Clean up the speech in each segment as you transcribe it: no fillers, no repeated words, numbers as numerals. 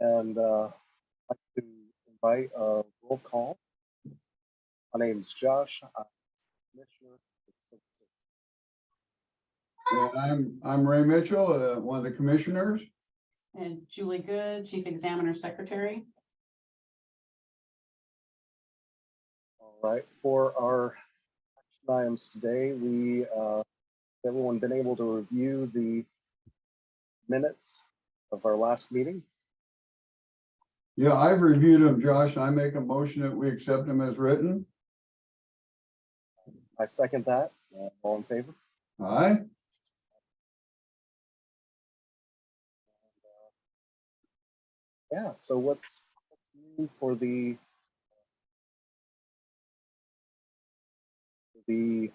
and I'd like to invite a roll call. My name's Josh. I'm Commissioner. And I'm Ray Mitchell, one of the commissioners. And Julie Good, Chief Examiner Secretary. All right, for our action items today, we everyone been able to review the minutes of our last meeting. Yeah, I've reviewed them, Josh. I make a motion that we accept them as written. I second that. All in favor? Aye. Yeah, so what's new for the new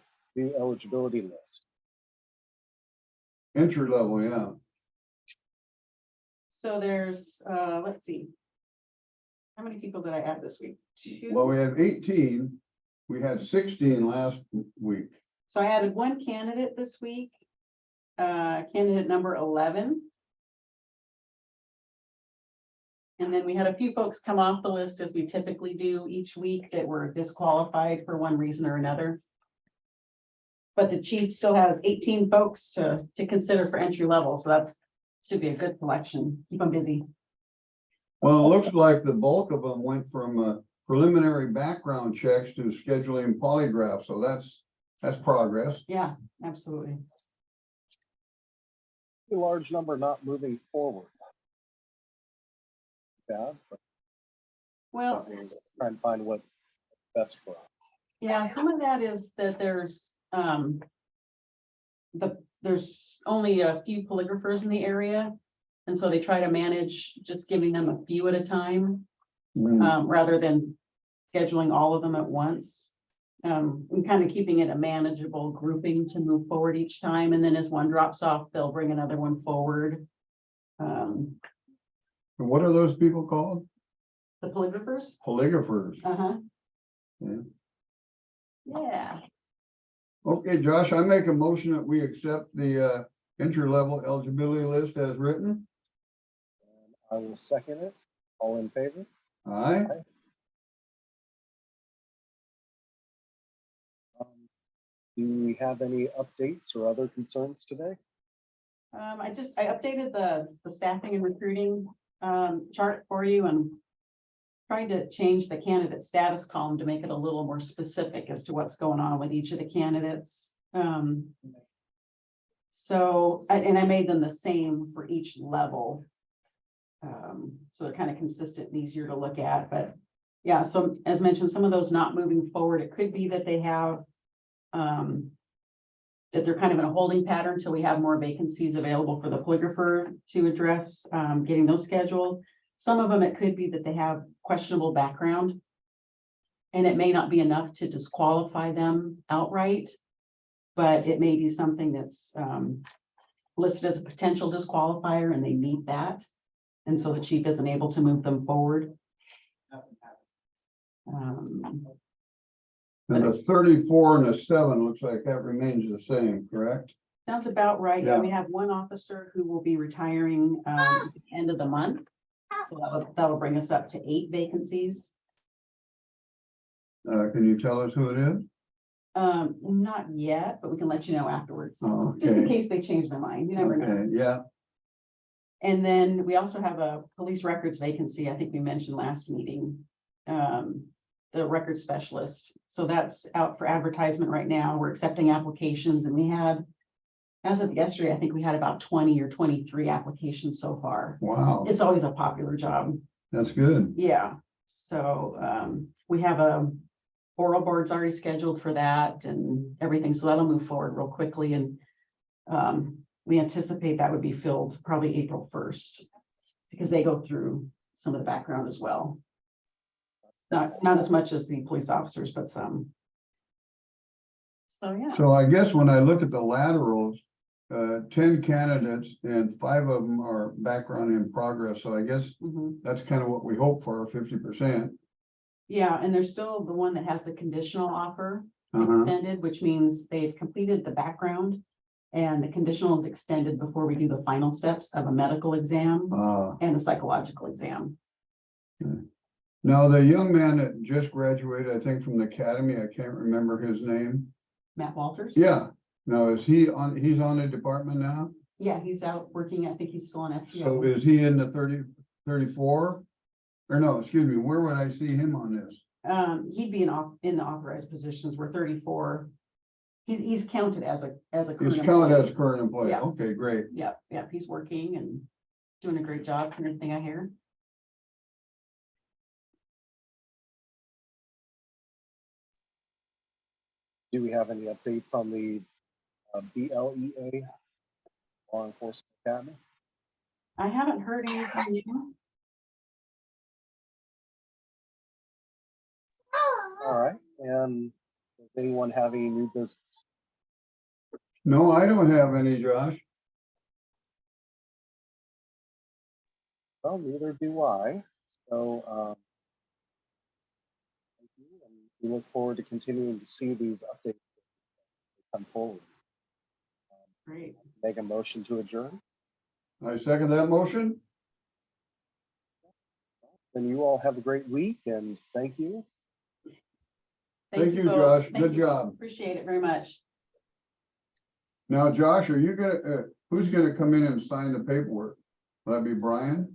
eligibility list? Entry level, yeah. So there's, let's see. How many people did I add this week? 2. Well, we have 18. We had 16 last week. So I added one candidate this week, candidate number 11. And then we had a few folks come off the list, as we typically do each week, that were disqualified for one reason or another. But the chief still has 18 folks to consider for entry level, so that's should be a good selection. Keep them busy. Well, it looks like the bulk of them went from preliminary background checks to scheduling polygraph. So that's progress. Yeah, absolutely. A large number not moving forward. Yeah, but Well, try and find what's best for us. yeah, some of that is that there's there's only a few polygraphers in the area. And so they try to manage just giving them a few at a time, rather than scheduling all of them at once. And kind of keeping it a manageable grouping to move forward each time. And then as one drops off, they'll bring another one forward. And what are those people called? The polygraphers. Polygraphers. Yeah. Yeah. Okay, Josh, I make a motion that we accept the entry level eligibility list as written. And I will second it. All in favor? Aye. Do we have any updates or other concerns today? I updated the staffing and recruiting chart for you and tried to change the candidate status column to make it a little more specific as to what's going on with each of the candidates. So I made them the same for each level. So they're kind of consistent and easier to look at, but yeah, so as mentioned, some of those not moving forward, it could be that they have that they're kind of in a holding pattern till we have more vacancies available for the polygrapher to address, getting those scheduled. Some of them, it could be that they have questionable background and it may not be enough to disqualify them outright, but it may be something that's listed as a potential disqualifier and they meet that. And so the chief isn't able to move them forward. And the 34 and the 7 looks like that remains the same, correct? Sounds about right. Yeah, Yeah. we have one officer who will be retiring at the end of the month. So that'll bring us up to 8 vacancies. Can you tell us who it is? Not yet, but we can let you know afterwards. Oh, Just in okay. case they change their mind. You never know. Okay, yeah. And then we also have a police records vacancy. I think we mentioned last meeting. The record specialist. So that's out for advertisement right now. We're accepting applications and we had, as of yesterday, I think we had about 20 or 23 applications so far. Wow, It's always a popular job. that's good. Yeah. So we have a oral boards already scheduled for that and everything. So that'll move forward real quickly. And we anticipate that would be filled probably April 1st because they go through some of the background as well. Not as much as the police officers, but some. So, yeah. So I guess when I look at the laterals, 10 candidates and 5 of them are background in progress. So I guess Mhm. that's kind of what we hope for, 50%. Yeah, and there's still the one that has the conditional offer Uh-huh. extended, which means they've completed the background And the conditional is extended before we do the final steps of a medical exam and a psychological exam. Now, the young man that just graduated, I think from the academy, I can't remember his name. Matt Walters? Yeah, now is he on, he's on the department now? Yeah, he's out working. I think he's still on So FTO. is he in the 34? Or no, excuse me, where would I see him on this? He'd be in the authorized positions. We're 34. He's counted as a current He's counted employee. as current employee. Yeah. Okay, great. Yep, yep, he's working and doing a great job from everything I hear. Do we have any updates on the BLEA, Law Enforcement Academy? I haven't heard anything new. All right, and does anyone have any new business? No, I don't have any, Josh. Well, neither do I. So, thank you, and we look forward to continuing to see these updates come forward. Great. Make a motion to adjourn. I second that motion. Then you all have a great week, and thank you. Thank you, both. Josh. Thank Good you. job. Appreciate it very much. Now, Josh, are you gonna, who's gonna come in and sign the paperwork? Will that be Brian?